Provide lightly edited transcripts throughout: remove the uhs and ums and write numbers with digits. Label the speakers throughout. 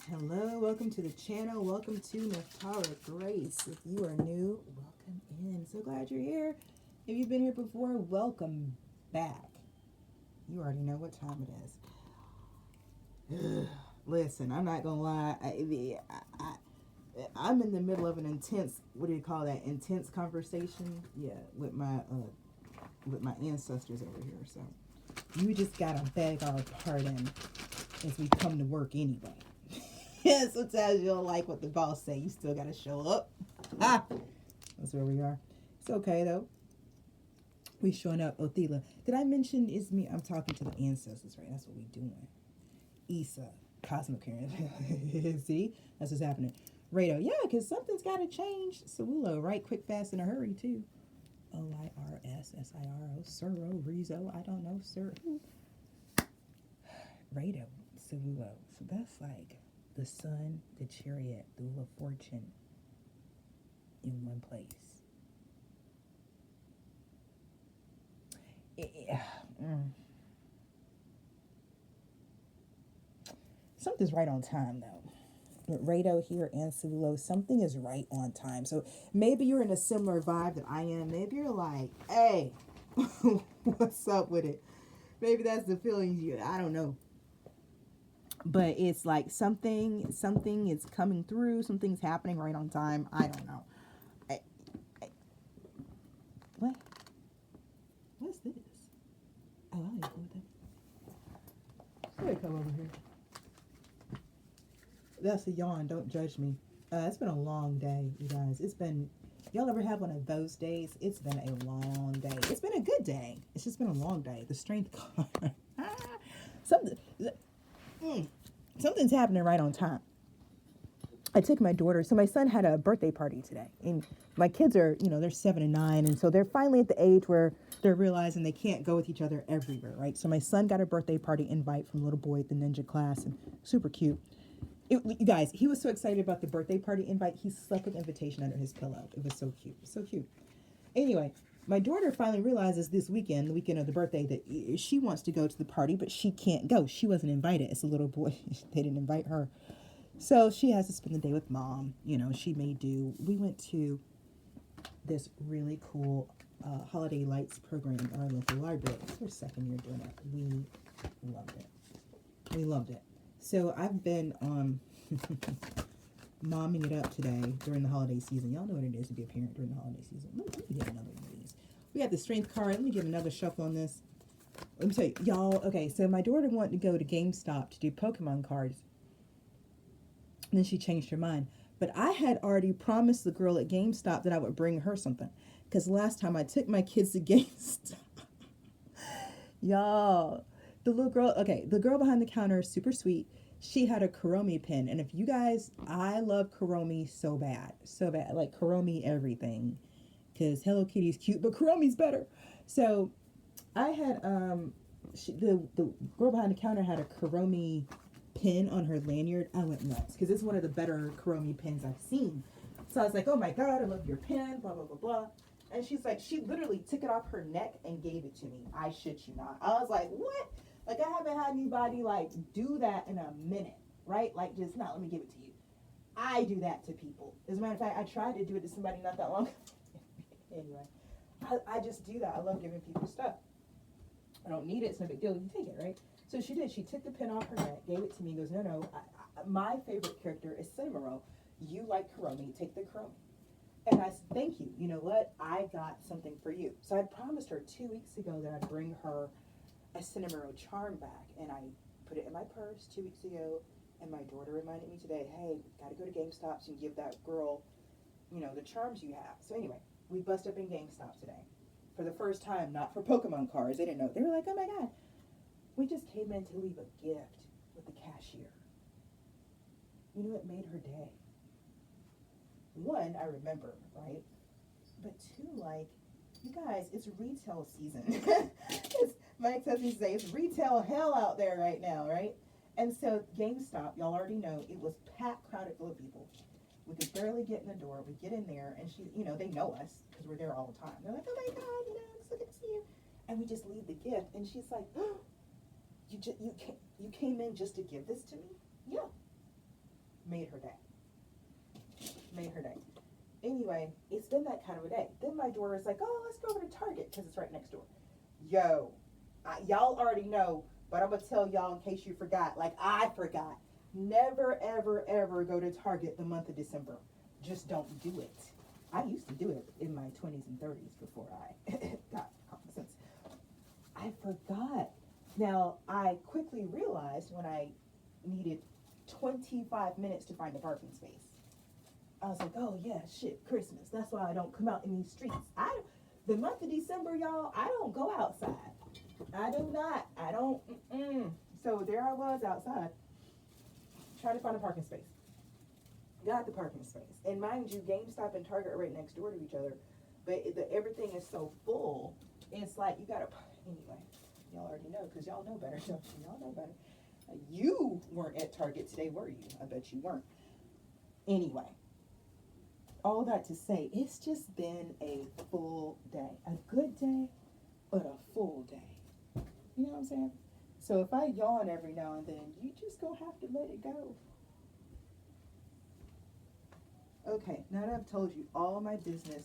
Speaker 1: Hello, welcome to the channel. Welcome to Nephtara Grace. If you are new, welcome in. So glad you're here. If you've been here before, welcome back. You already know what time it is. Listen, I'm not gonna lie. I'm in the middle of an intense, what do you call that? Intense conversation. Yeah, with my ancestors over here. So you just gotta beg our pardon as we come to work anyway. Yeah, sometimes you don't like what the boss say. You still gotta show up. Ah, that's where we are. It's okay though. We showing up. Othila. Did I mention is me? I'm talking to the ancestors, right? That's what we doing. Isa, cosmic parent. See, that's what's happening. Rado, yeah, because something's got to change. Sawulo, right? Quick, fast, in a hurry too. OIRSSIRO, Suro, Rizo. I don't know, sir. Rado, Sawulo. So that's like the sun, the chariot, the wheel of fortune in one place. Yeah. Something's right on time though. With Rado here and Sulo, something is right on time. So maybe you're in a similar vibe that I am. Maybe you're like, hey, what's up with it? Maybe that's the feeling you, I don't know. But it's like something is coming through, something's happening right on time. I don't know. I, what? What's this? Oh, I didn't know that. Somebody come over here. That's a yawn. Don't judge me. It's been a long day, you guys. It's been. Y'all ever have one of those days? It's been a long day. It's been a good day. It's just been a long day. The strength card. Something. Something's happening right on time. I took my daughter. So my son had a birthday party today, and my kids are, they're 7 and 9, and so they're finally at the age where they're realizing they can't go with each other everywhere, right? So my son got a birthday party invite from a little boy at the ninja class, and super cute. You guys, he was so excited about the birthday party invite, he slept with invitation under his pillow. It was so cute. So cute. Anyway, my daughter finally realizes this weekend, the weekend of the birthday, that she wants to go to the party, but she can't go. She wasn't invited. As a little boy, they didn't invite her. So she has to spend the day with mom. She may do. We went to this really cool holiday lights program at our local library. It's our second year doing it. We loved it. We loved it. So I've been momming it up today during the holiday season. Y'all know what it is to be a parent during the holiday season. Let me get another one of these. We got the strength card. Let me give another shuffle on this. Let me tell you, y'all. Okay, so my daughter wanted to go to GameStop to do Pokemon cards. And then she changed her mind. But I had already promised the girl at GameStop that I would bring her something. Because last time I took my kids to GameStop, y'all, the little girl, okay, the girl behind the counter is super sweet. She had a Kuromi pin. And if you guys, I love Kuromi so bad. So bad. Like Kuromi everything. Because Hello Kitty's cute, but Kuromi's better. So I had, the girl behind the counter had a Kuromi pin on her lanyard. I went nuts. Because it's one of the better Kuromi pins I've seen. So I was like, oh my God, I love your pin, blah, blah, blah, blah. And she's like, she literally took it off her neck and gave it to me. I shit you not. I was like, what? Like, I haven't had anybody, like, do that in a minute, right? Like, just, not let me give it to you. I do that to people. As a matter of fact, I tried to do it to somebody not that long ago. Anyway, I just do that. I love giving people stuff. I don't need it. It's no big deal. You take it, right? So she did. She took the pin off her neck, gave it to me, goes, no. My favorite character is Cinnamoroll. You like Kuromi. Take the Kuromi. And I said, thank you. You know what? I got something for you. So I promised her 2 weeks ago that I'd bring her a Cinnamoroll charm back. And I put it in my purse 2 weeks ago. And my daughter reminded me today, hey, got to go to GameStop and give that girl, the charms you have. So anyway, we bust up in GameStop today. For the first time, not for Pokemon cards. They didn't know. They were like, oh my God. We just came in to leave a gift with the cashier. It made her day. One, I remember, right? But two, like, you guys, it's retail season. My ex-husband say it's retail hell out there right now, right? And so GameStop, y'all already know, it was packed, crowded full of people. We could barely get in the door. We get in there, and she, they know us because we're there all the time. They're like, oh my God, it's so good to see you. And we just leave the gift, and she's like, oh, you came in just to give this to me? Yeah. Made her day. Made her day. Anyway, it's been that kind of a day. Then my daughter is like, oh, let's go over to Target because it's right next door. Yo, y'all already know, but I'm going to tell y'all in case you forgot. Like I forgot. Never, ever, ever go to Target the month of December. Just don't do it. I used to do it in my 20s and 30s before I got common sense. I forgot. Now, I quickly realized when I needed 25 minutes to find a parking space. I was like, oh yeah, shit, Christmas. That's why I don't come out in these streets. The month of December, y'all, I don't go outside. I do not. I don't. So there I was outside, trying to find a parking space. Got the parking space. And mind you, GameStop and Target are right next door to each other. But everything is so full. It's like you gotta, anyway, y'all already know because y'all know better, don't you? Y'all know better. You weren't at Target today, were you? I bet you weren't. Anyway. All that to say, it's just been a full day. A good day, but a full day. You know what I'm saying? So if I yawn every now and then, you just gonna have to let it go. Okay, now that I've told you all my business,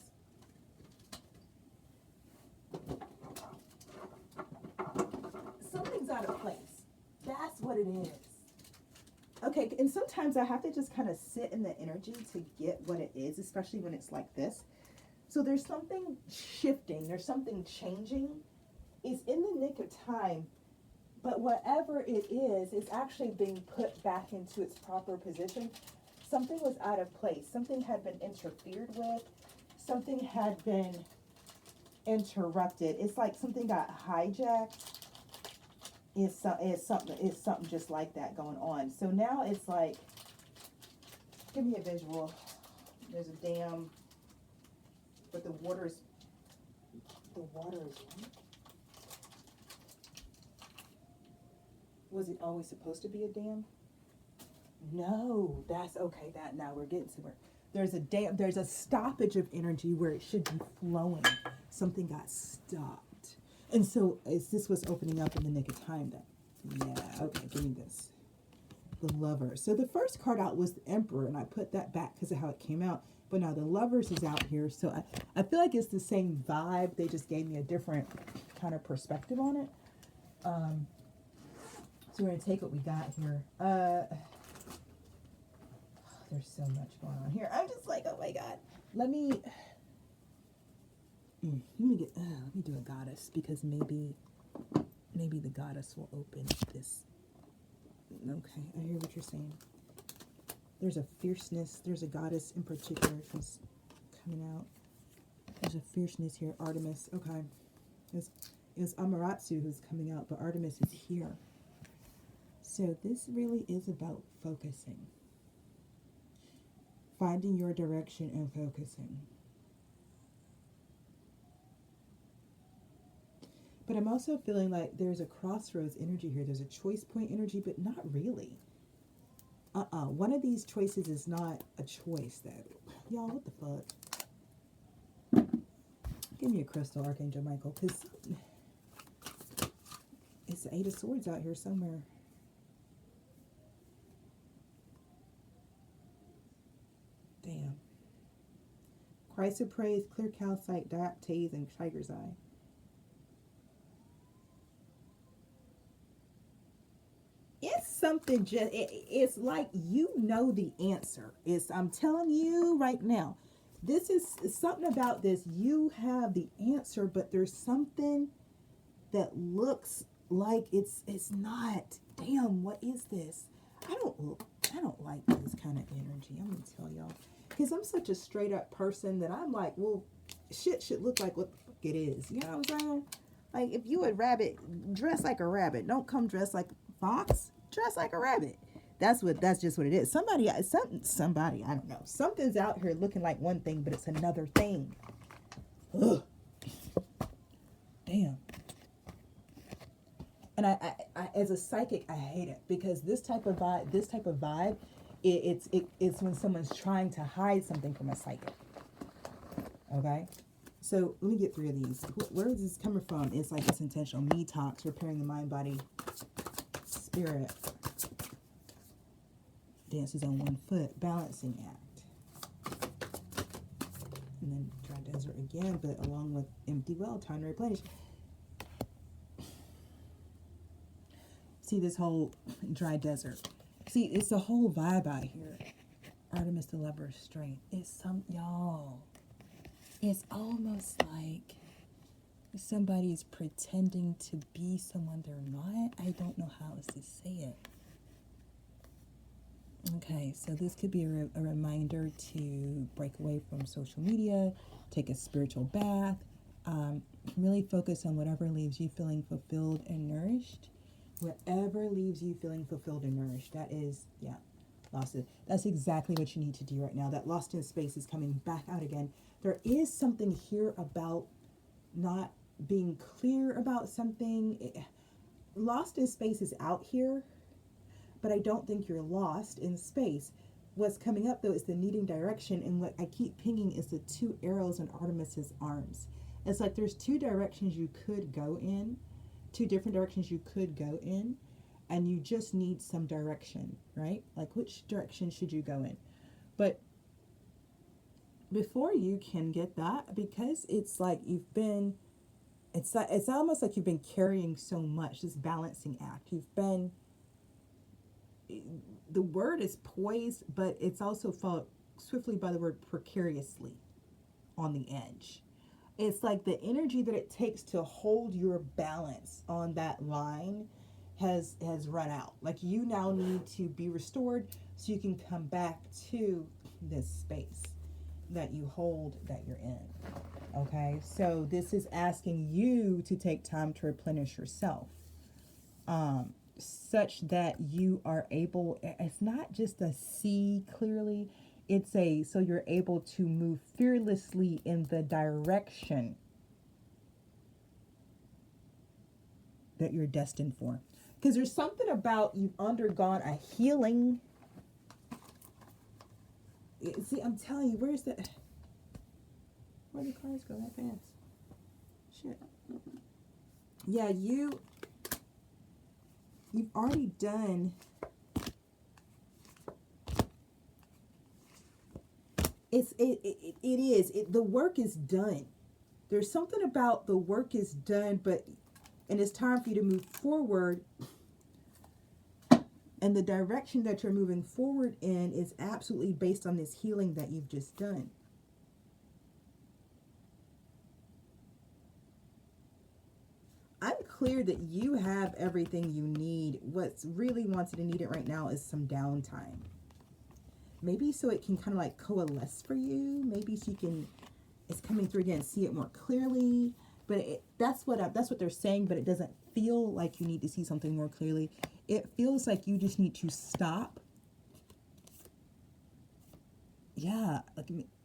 Speaker 1: something's out of place. That's what it is. Okay, and sometimes I have to just kind of sit in the energy to get what it is, especially when it's like this. So there's something shifting, there's something changing. It's in the nick of time, but whatever it is actually being put back into its proper position. Something was out of place, something had been interfered with, something had been interrupted. It's like something got hijacked. It's something just like that going on. So now it's like, give me a visual. There's a dam, but the water is was it always supposed to be a dam? No, that's okay. Now we're getting somewhere. There's a dam. There's a stoppage of energy where it should be flowing. Something got stopped. And so this was opening up in the nick of time then. Yeah, okay, give me this. The Lover. So the first card out was the Emperor, and I put that back because of how it came out. But now the Lovers is out here. So I feel like it's the same vibe. They just gave me a different kind of perspective on it. So we're going to take what we got here. There's so much going on here. I'm just like, oh my God. Let me do a goddess because maybe the goddess will open this. Okay, I hear what you're saying. There's a fierceness. There's a goddess in particular who's coming out. There's a fierceness here. Artemis. Okay. It was Amaterasu who's coming out, but Artemis is here. So this really is about focusing. Finding your direction and focusing. But I'm also feeling like there's a crossroads energy here. There's a choice point energy, but not really. One of these choices is not a choice. Y'all, what the fuck? Give me a crystal, Archangel Michael, because it's the Eight of Swords out here somewhere. Damn. Christ of Praise, Clear Calcite, Dioptase, and Tiger's Eye. It's something it's like you know the answer. I'm telling you right now, this is something about this. You have the answer, but there's something that looks like it's not. Damn, what is this? I don't like this kind of energy. I'm gonna tell y'all, because I'm such a straight up person that I'm like, well, shit should look like what the fuck it is. You know what I'm saying? Like, if you a rabbit, dress like a rabbit. Don't come dressed like a fox. Dress like a rabbit. That's just what it is. Somebody, I don't know. Something's out here looking like one thing, but it's another thing. Ugh. Damn. And I as a psychic, I hate it because this type of vibe, it's when someone's trying to hide something from a psychic. Okay. So let me get 3 of these. Where is this coming from? It's like it's intentional. Me talks, repairing the mind, body, spirit. dances on one foot, balancing act. And then dry desert again, but along with empty well, time to replenish. See this whole dry desert. See, it's a whole vibe out here. Artemis, the lover of strength. Y'all, it's almost like somebody's pretending to be someone they're not. I don't know how else to say it. Okay, so this could be a reminder to break away from social media, take a spiritual bath, really focus on whatever leaves you feeling fulfilled and nourished. Whatever leaves you feeling fulfilled and nourished. That is, yeah, lost it. That's exactly what you need to do right now. That lost in space is coming back out again. There is something here about not being clear about something. Lost in space is out here, but I don't think you're lost in space. What's coming up though is the needing direction, and what I keep pinging is the two arrows in Artemis's arms. It's like there's two directions you could go in, two different directions you could go in, and you just need some direction, right? Like, which direction should you go in? But before you can get that, because it's like it's almost like you've been carrying so much, this balancing act. The word is poised, but it's also followed swiftly by the word precariously, on the edge. It's like the energy that it takes to hold your balance on that line has run out. Like, you now need to be restored so you can come back to this space that you hold, that you're in. Okay, so this is asking you to take time to replenish yourself, such that you are able, it's not just a see clearly, so you're able to move fearlessly in the direction that you're destined for. Because there's something about, you've undergone a healing. See, I'm telling you, where'd the cards go that fast? Shit. Yeah, you've already done. It is. The work is done. There's something about the work is done, and it's time for you to move forward. And the direction that you're moving forward in is absolutely based on this healing that you've just done. I'm clear that you have everything you need. What's really wanting to need it right now is some downtime. Maybe so it can kind of like coalesce for you. Maybe so you can, it's coming through again, see it more clearly. But that's what they're saying, but it doesn't feel like you need to see something more clearly. It feels like you just need to stop. Yeah,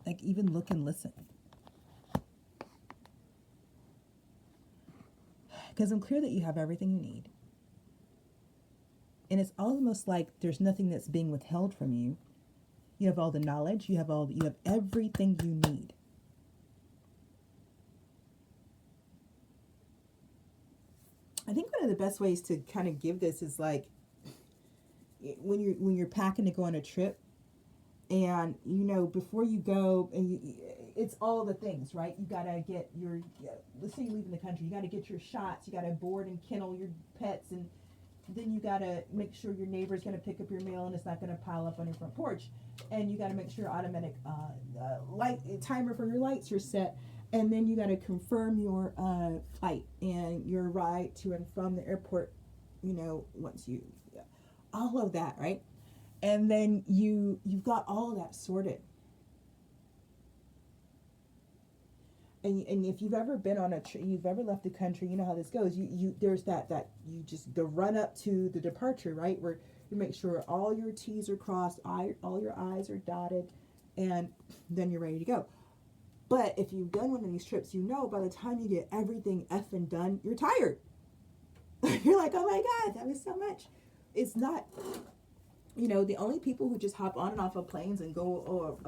Speaker 1: like even look and listen. Because I'm clear that you have everything you need. And it's almost like there's nothing that's being withheld from you. You have all the knowledge, you have everything you need. I think one of the best ways to kind of give this is like when you're packing to go on a trip, and before you go, and it's all the things, right? You gotta get let's say you're leaving the country, you gotta get your shots, you gotta board and kennel your pets, and then you gotta make sure your neighbor's gonna pick up your mail and it's not gonna pile up on your front porch, and you gotta make sure automatic light timer for your lights are set. And then you got to confirm your flight and your ride to and from the airport, once all of that, right? And then you've got all of that sorted. And if you've ever been on you've ever left the country, you know how this goes. There's that you just, the run up to the departure, right? Where you make sure all your T's are crossed, all your I's are dotted, and then you're ready to go. But if you've done one of these trips, by the time you get everything effing done, you're tired. You're like, oh my God, that was so much. It's not, the only people who just hop on and off of planes and go,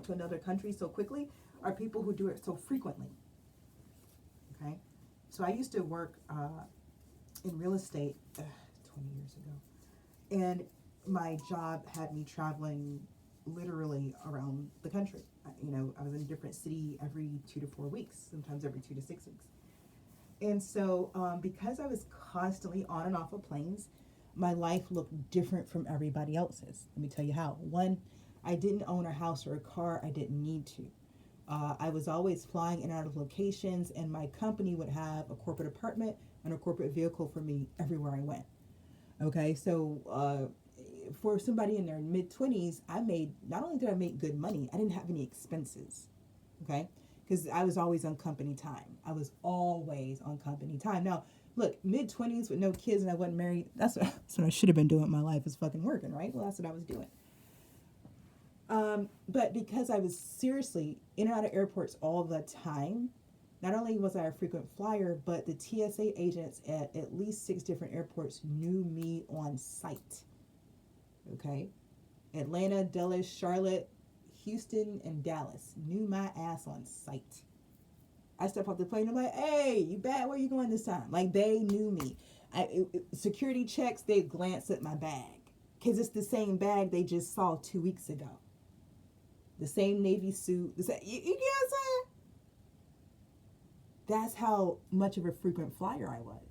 Speaker 1: to another country so quickly are people who do it so frequently. Okay? So I used to work in real estate 20 years ago. And my job had me traveling literally around the country. I was in a different city every 2 to 4 weeks, sometimes every 2 to 6 weeks. And so, because I was constantly on and off of planes, my life looked different from everybody else's. Let me tell you how. One, I didn't own a house or a car. I didn't need to. I was always flying in and out of locations, and my company would have a corporate apartment and a corporate vehicle for me everywhere I went. Okay, so for somebody in their mid-20s, not only did I make good money, I didn't have any expenses. Okay, because I was always on company time. I was always on company time. Now, look, mid-20s with no kids and I wasn't married, that's what I should have been doing in my life, is fucking working, right? Well, that's what I was doing. But because I was seriously in and out of airports all the time, not only was I a frequent flyer, but the TSA agents at least 6 different airports knew me on sight. Okay? Atlanta, Dulles, Charlotte, Houston, and Dallas knew my ass on sight. I step off the plane, I'm like, hey, you bad? Where you going this time? Like, they knew me. Security checks, they glance at my bag. Because it's the same bag they just saw 2 weeks ago. The same Navy suit. You get what I'm saying? That's how much of a frequent flyer I was.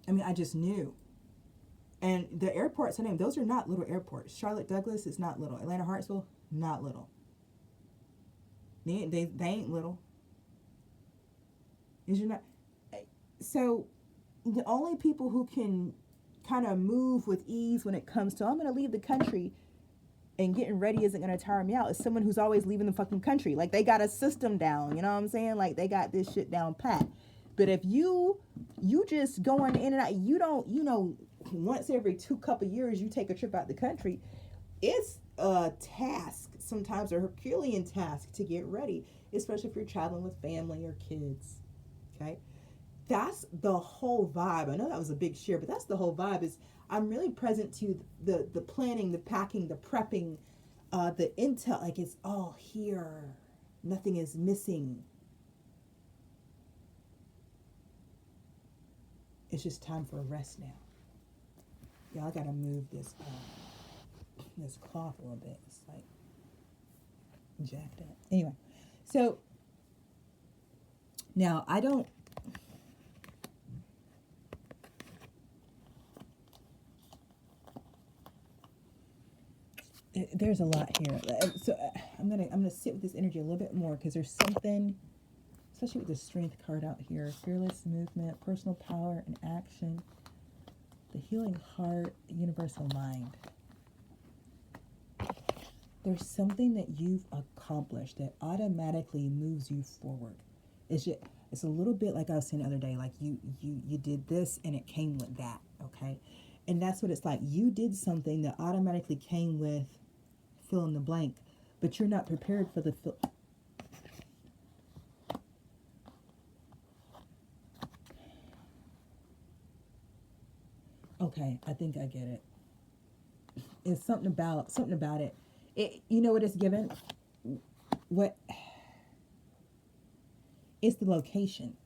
Speaker 1: I mean, I just knew. And the airports, those are not little airports. Charlotte Douglas is not little. Atlanta Hartsville, not little. They ain't little. Is you're not. So the only people who can kind of move with ease when it comes to, I'm going to leave the country and getting ready isn't going to tire me out, is someone who's always leaving the fucking country. Like, they got a system down, you know what I'm saying? Like, they got this shit down pat. But if you just going in and out, you don't, once every 2 couple years you take a trip out the country, it's a task, sometimes a Herculean task to get ready, especially if you're traveling with family or kids. Okay? That's the whole vibe. I know that was a big share, but that's the whole vibe. Is I'm really present to the planning, the packing, the prepping, the intel. Like, it's all here. Nothing is missing. It's just time for a rest now. Yeah, I gotta move this cloth a little bit. It's like jacked up. Anyway, so now I don't. There's a lot here, so I'm gonna sit with this energy a little bit more, because there's something, especially with the strength card out here: fearless movement, personal power and action, the healing heart, universal mind. There's something that you've accomplished that automatically moves you forward. It's a little bit like I was saying the other day, like you did this and it came with that, okay? And that's what it's like. You did something that automatically came with fill in the blank, but you're not prepared for the fill. Okay, I think I get it. It's something about it. You know what it's given? What? It's the location.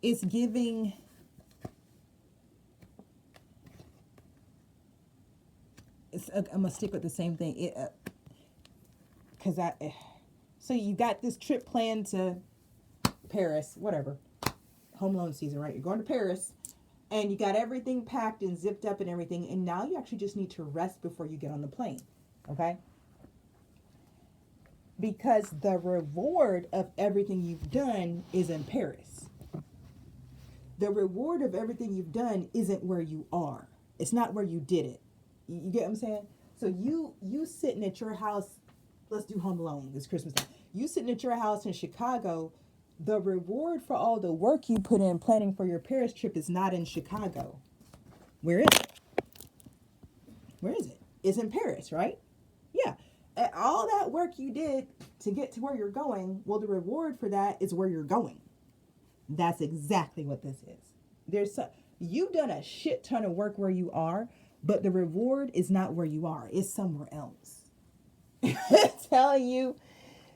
Speaker 1: It's giving. I'm gonna stick with the same thing. So you got this trip planned to Paris, whatever, home loan season, right? You're going to Paris, and you got everything packed and zipped up and everything, and now you actually just need to rest before you get on the plane, okay? Because the reward of everything you've done is in Paris. The reward of everything you've done isn't where you are. It's not where you did it. You get what I'm saying? So you sitting at your house, let's do Home Alone this Christmas time. You sitting at your house in Chicago, the reward for all the work you put in planning for your Paris trip is not in Chicago. Where is it? Where is it? It's in Paris, right? Yeah. And all that work you did to get to where you're going, well, the reward for that is where you're going. That's exactly what this is. You've done a shit ton of work where you are, but the reward is not where you are. It's somewhere else. Telling you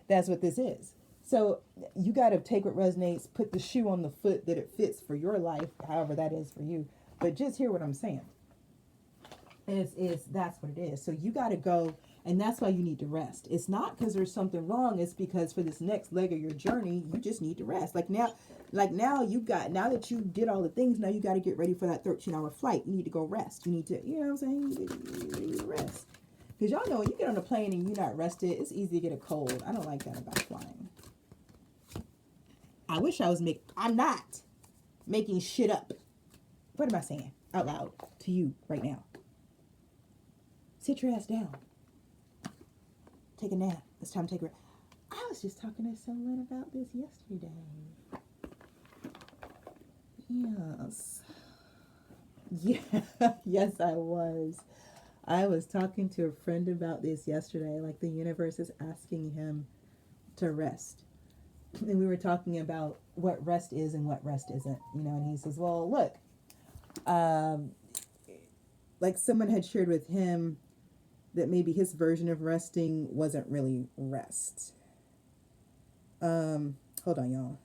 Speaker 1: that's what this is. So you got to take what resonates, put the shoe on the foot that it fits for your life, however that is for you. But just hear what I'm saying. Is that's what it is. So you got to go, and that's why you need to rest. It's not because there's something wrong. It's because for this next leg of your journey, you just need to rest. Now you got, now that you did all the things, now you got to get ready for that 13-hour flight. You need to go rest. You need to, you know what I'm saying? You need to rest. Because y'all know when you get on a plane and you're not rested, it's easy to get a cold. I don't like that about flying. I wish I was I'm not making shit up. What am I saying out loud to you right now? Sit your ass down. Take a nap. It's time to take a rest. I was just talking to someone about this yesterday. Yes. Yeah. Yes, I was. I was talking to a friend about this yesterday. Like, the universe is asking him to rest. And we were talking about what rest is and what rest isn't. You know, and he says, well, look. Like someone had shared with him that maybe his version of resting wasn't really rest. Hold on, y'all.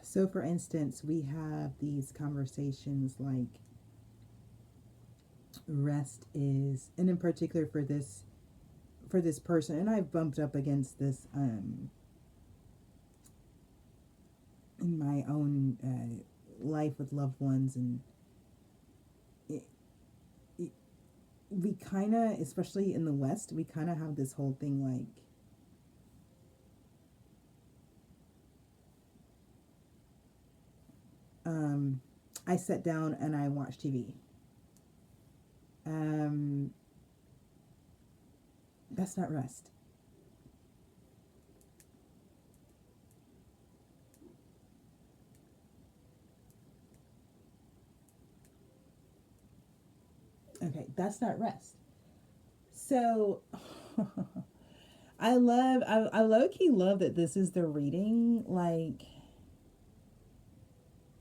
Speaker 1: So, for instance, we have these conversations like rest is, and in particular for this person, and I've bumped up against this in my own life with loved ones, and it, it, we kind of, especially in the West, we kind of have this whole thing like I sat down and I watched TV. Um, that's not rest. Okay, that's not rest. So I low key love that this is the reading, like,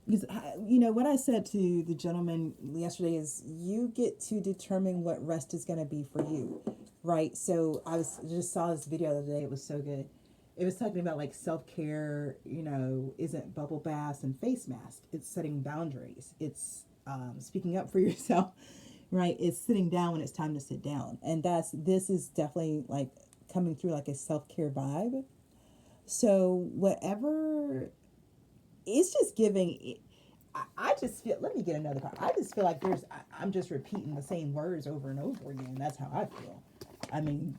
Speaker 1: because you know what I said to the gentleman yesterday is you get to determine what rest is going to be for you, right? So I was just saw this video the other day. It was so good. It was talking about like self care. You know, isn't bubble baths and face masks. It's setting boundaries. It's speaking up for yourself, right? It's sitting down when it's time to sit down, and this is definitely like coming through like a self care vibe. So whatever, it's just giving. I just feel. Let me get another card. I just feel like I'm just repeating the same words over and over again. That's how I feel. I mean,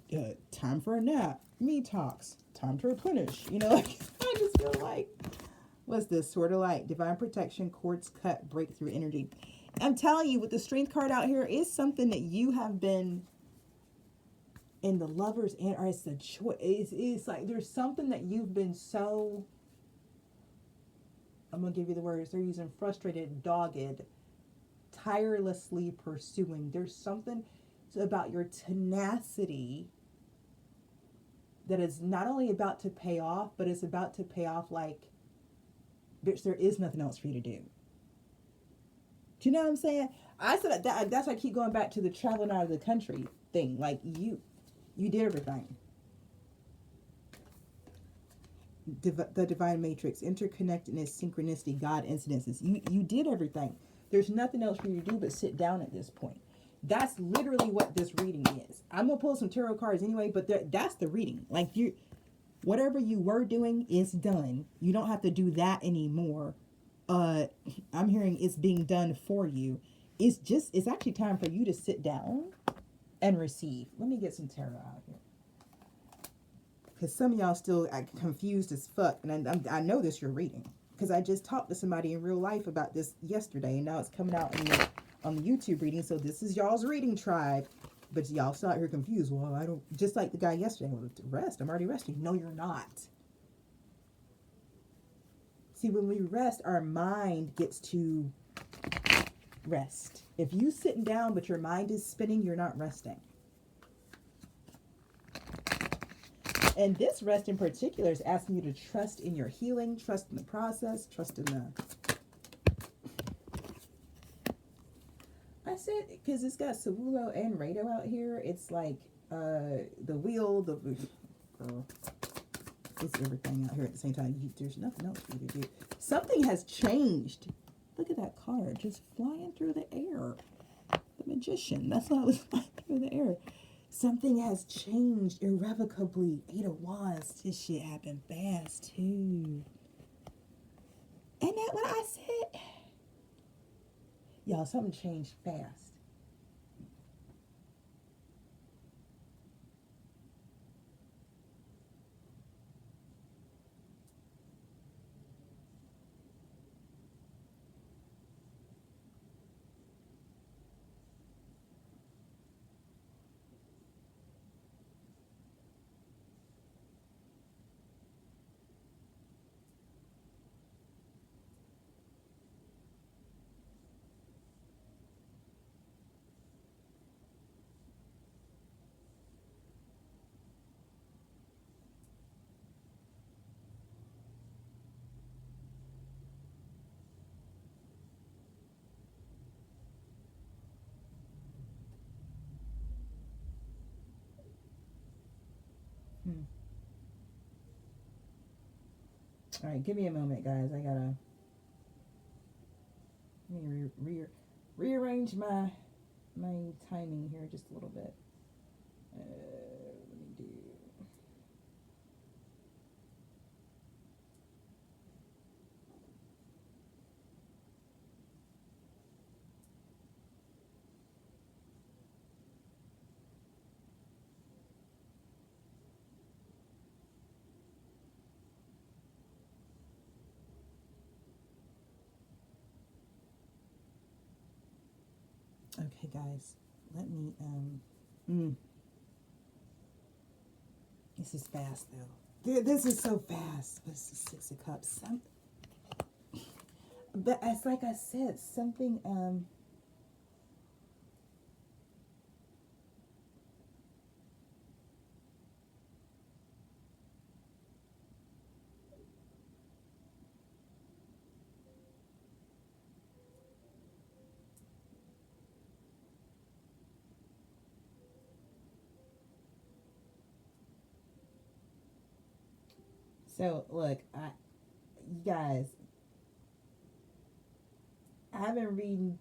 Speaker 1: time for a nap. Me talks. Time to replenish. You know, like I just feel like, what's this? Sort of like divine protection, cords cut, breakthrough energy. I'm telling you, with the strength card out here, is something that you have been in the lovers and or it's the choice. It's like there's something that you've been so. I'm gonna give you the words. They're using frustrated, dogged, tirelessly pursuing. There's something about your tenacity that is not only about to pay off, but it's about to pay off like there is nothing else for you to do. Do you know what I'm saying? I said that's why I keep going back to the traveling out of the country thing. Like you did everything. The divine matrix, interconnectedness, synchronicity, God incidences. You did everything. There's nothing else for you to do but sit down at this point. That's literally what this reading is. I'm gonna pull some tarot cards anyway, but that's the reading. Like, you, whatever you were doing is done. You don't have to do that anymore. uh I'm hearing it's being done for you. It's actually time for you to sit down and receive. Let me get some tarot out here, because some of y'all still act confused as fuck, and I know this you're reading, because I just talked to somebody in real life about this yesterday, and now it's coming out on the YouTube reading. So this is y'all's reading tribe, but y'all still out here confused. Well, I don't, just like the guy yesterday. Well, rest. I'm already resting. No, you're not. See, when we rest, our mind gets to rest. If you sitting down but your mind is spinning, you're not resting. And this rest in particular is asking you to trust in your healing, trust in the process, trust in the... I said, because it's got Savulo and Rado out here. It's like the wheel, the... Girl. It's everything out here at the same time. There's nothing else for you to do. Something has changed. Look at that card just flying through the air. The Magician. That's what I was flying through the air. Something has changed irrevocably. 8 of Wands. This shit happened fast too. And that what I said. Y'all, something changed fast. All right, give me a moment, guys. I gotta let me rearrange my timing here just a little bit. Let me do. Okay, guys, let me this is fast though. This is so fast. This is 6 of Cups. But it's like I said, something so look, you guys, I've been reading.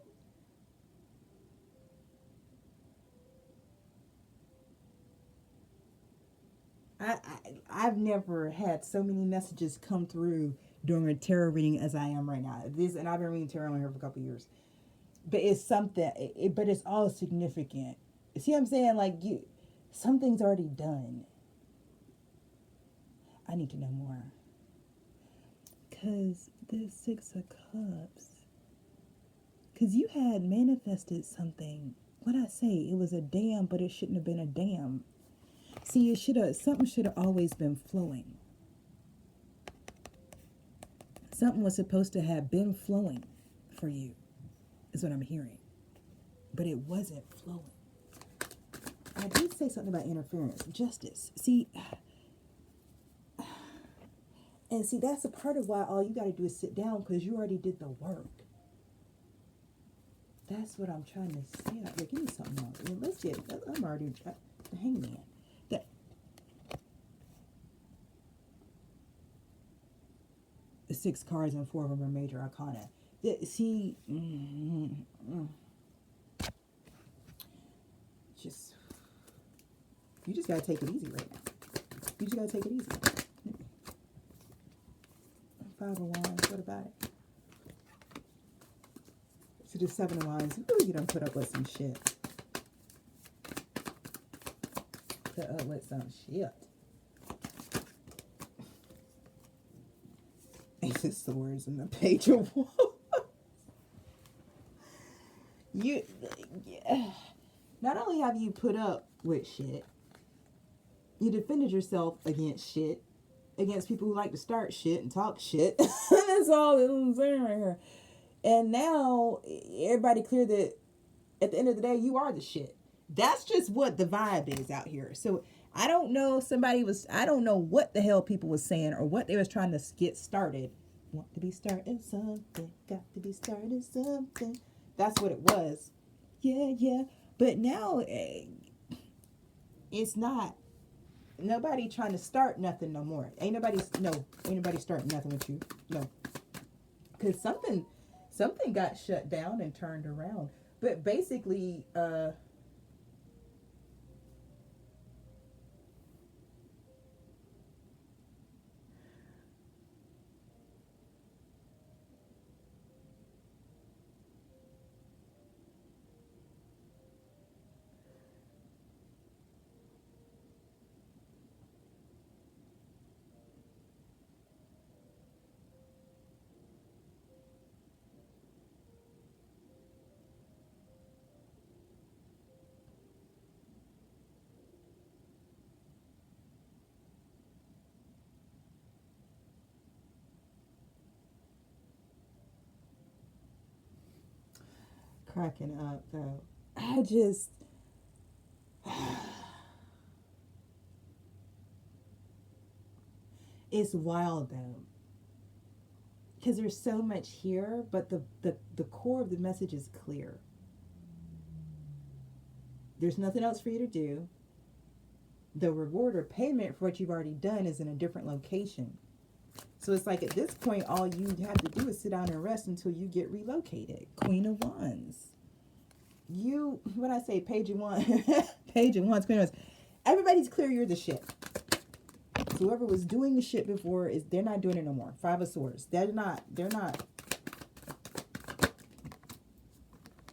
Speaker 1: I've never had so many messages come through during a tarot reading as I am right now. This, and I've been reading tarot on here for a couple of years, but it's something. But it's all significant. See what I'm saying? Like, something's already done. I need to know more. Cause the 6 of Cups. Cause you had manifested something. What'd I say? It was a dam, but it shouldn't have been a dam. See, something should have always been flowing. Something was supposed to have been flowing for you, is what I'm hearing. But it wasn't flowing. I did say something about interference, justice. See, and see, that's a part of why all you got to do is sit down, because you already did the work. That's what I'm trying to say. Out here. Give me something else. Well, let's get. I'm already the Hangman. The 6 cards and 4 of them are major arcana. See, You just gotta take it easy right now. You just gotta take it easy. Five of Wands. What about it? So the Seven of Wands. Ooh, you don't put up with some shit. Put up with some shit. Ace of Swords and the Page of Wands. You, not only have you put up with shit, you defended yourself against shit, against people who like to start shit and talk shit. That's all I'm saying right here. And now everybody clear that at the end of the day, you are the shit. That's just what the vibe is out here. So I don't know, I don't know what the hell people was saying or what they was trying to get started. Want to be starting something, got to be starting something. That's what it was. Yeah. But now it's not. Nobody trying to start nothing no more. Ain't nobody starting nothing with you. No. Because something got shut down and turned around. But basically, cracking up though. It's wild though. Because there's so much here, but the core of the message is clear. There's nothing else for you to do. The reward or payment for what you've already done is in a different location. So it's like at this point, all you have to do is sit down and rest until you get relocated. Queen of Wands. When I say Page of Wands, Page of Wands, Queen of Wands, everybody's clear you're the shit. So whoever was doing the shit before, they're not doing it no more. Five of Swords. They're not.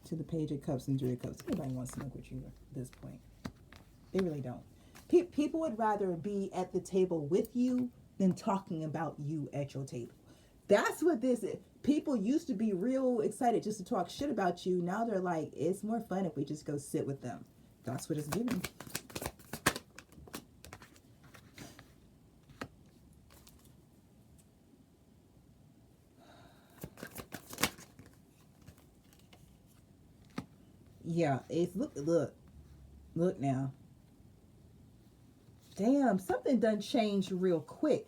Speaker 1: To the Page of Cups and Three of Cups. Nobody wants to smoke with you at this point. They really don't. People would rather be at the table with you than talking about you at your table. That's what this is. People used to be real excited just to talk shit about you. Now they're like, it's more fun if we just go sit with them. That's what it's giving. Yeah, it's look now. Damn, something done changed real quick.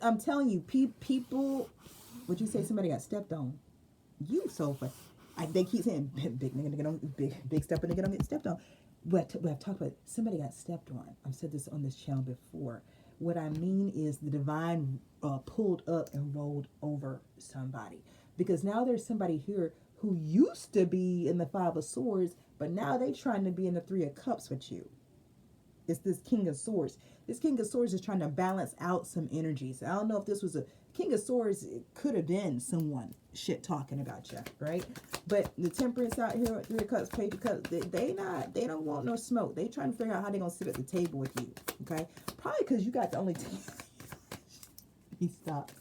Speaker 1: I'm telling you, people. Would you say somebody got stepped on? You so fun. They keep saying big nigga get on big step and nigga don't get stepped on. But I've talked about somebody got stepped on. I've said this on this channel before. What I mean is the divine pulled up and rolled over somebody, because now there's somebody here who used to be in the Five of Swords, but now they trying to be in the Three of Cups with you. It's this King of Swords. This King of Swords is trying to balance out some energies. I don't know if this was a King of Swords. It could have been someone shit talking about you, right? But the Temperance out here, Three of Cups, Page of Cups, they don't want no smoke. They trying to figure out how they gonna sit at the table with you, okay? Probably because you got the only. Let me stop.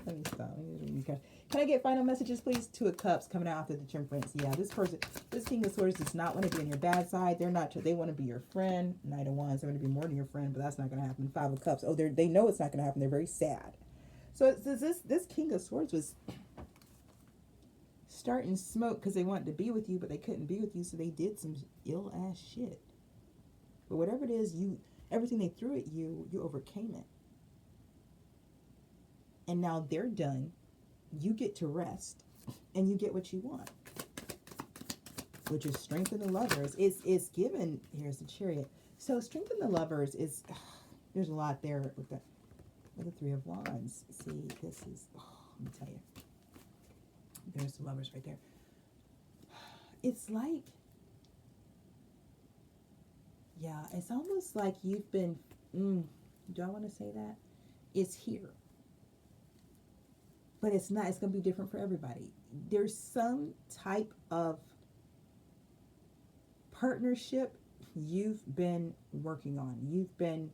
Speaker 1: Can I get final messages, please? Two of Cups coming out after the Temperance. Yeah, this King of Swords does not want to be on your bad side. They want to be your friend. Knight of Wands, they want to be more than your friend, but that's not going to happen. Five of Cups. Oh, they know it's not going to happen. They're very sad. So this King of Swords was starting smoke because they wanted to be with you, but they couldn't be with you, so they did some ill ass shit. But whatever it is, everything they threw at you, you overcame it. And now they're done. You get to rest, and you get what you want, which is strength in the lovers. It's given. Here's the Chariot. So strength in the lovers is. There's a lot there with the Three of Wands. See, this is. Let me tell you. There's the lovers right there. It's like Yeah, it's almost like you've been, do I want to say that? It's here. But it's not. It's going to be different for everybody. There's some type of partnership you've been working on. You've been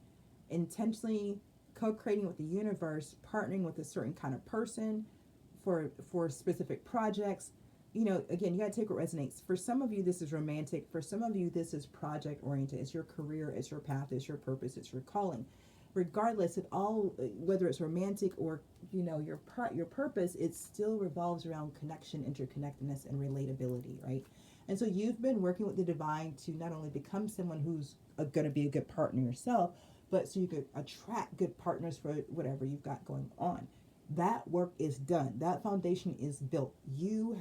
Speaker 1: intentionally co-creating with the universe, partnering with a certain kind of person for specific projects. You know, again, you got to take what resonates. For some of you, this is romantic. For some of you, this is project oriented. It's your career, it's your path, it's your purpose, it's your calling. Regardless, it all, whether it's romantic or your purpose, it still revolves around connection, interconnectedness, and relatability, right? And so you've been working with the divine to not only become someone who's going to be a good partner yourself, but so you could attract good partners for whatever you've got going on. That work is done. That foundation is built. You've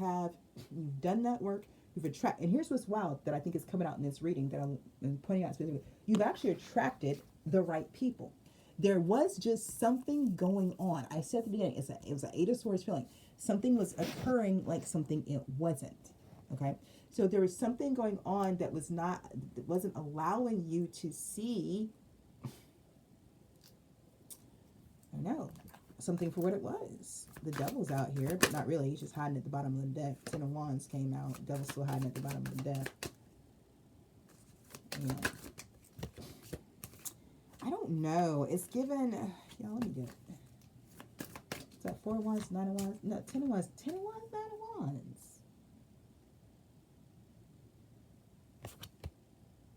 Speaker 1: done that work. You've attracted, and here's what's wild that I think is coming out in this reading that I'm pointing out specifically. You've actually attracted the right people. There was just something going on. I said at the beginning, it was an Eight of Swords feeling. Something was occurring like something it wasn't. Okay, so there was something going on that wasn't allowing you to see. I know. Something for what it was. The devil's out here, but not really. He's just hiding at the bottom of the deck. Ten of Wands came out. The devil's still hiding at the bottom of the deck. Yeah. I don't know. It's given... Yeah, let me get it. Is that Four of Wands, Nine of Wands? No, Ten of Wands. Ten of Wands, Nine of Wands.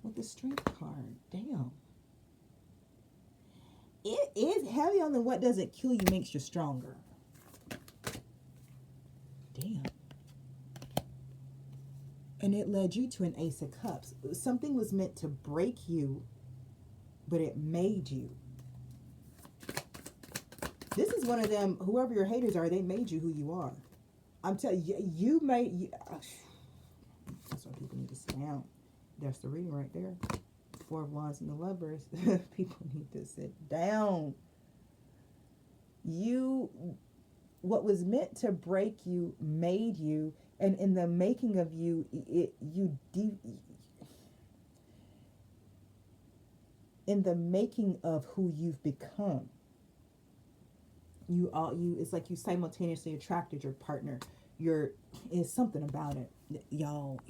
Speaker 1: With the Strength card. Damn. It is heavy on the what doesn't kill you makes you stronger. Damn. And it led you to an Ace of Cups. Something was meant to break you, but it made you. This is one of them, whoever your haters are, they made you who you are. I'm telling you, you made you. That's why people need to sit down. That's the reading right there. Four of Wands and the Lovers. People need to sit down. What was meant to break you made you, and in the making of you, in the making of who you've become, it's like you simultaneously attracted your partner. It's something about it, y'all.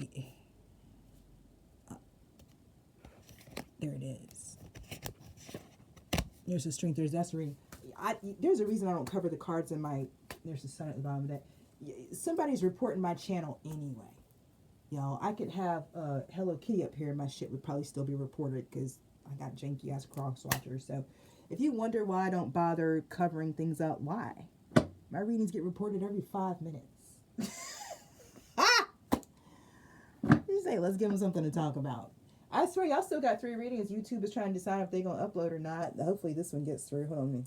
Speaker 1: There it is. There's a strength. That's a reading. There's a reason I don't cover the cards in my. There's the sun at the bottom of that. Somebody's reporting my channel anyway. Y'all, I could have Hello Kitty up here and my shit would probably still be reported because I got janky ass cross watchers. So if you wonder why I don't bother covering things up, why? My readings get reported every 5 minutes. You say, let's give them something to talk about. I swear, y'all still got 3 readings. YouTube is trying to decide if they're going to upload or not. Hopefully this one gets through. Hold on.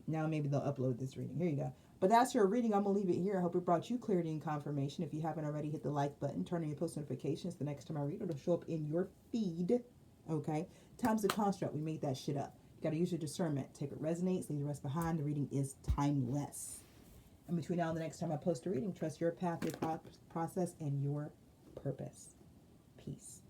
Speaker 1: Now maybe they'll upload this reading. Here you go. But that's your reading. I'm going to leave it here. I hope it brought you clarity and confirmation. If you haven't already, hit the like button. Turn on your post notifications. The next time I read, it'll show up in your feed. Okay? Time's a construct. We made that shit up. You got to use your discernment. Take what resonates. Leave the rest behind. The reading is timeless. And between now and the next time I post a reading, trust your path, your process, and your purpose. Peace.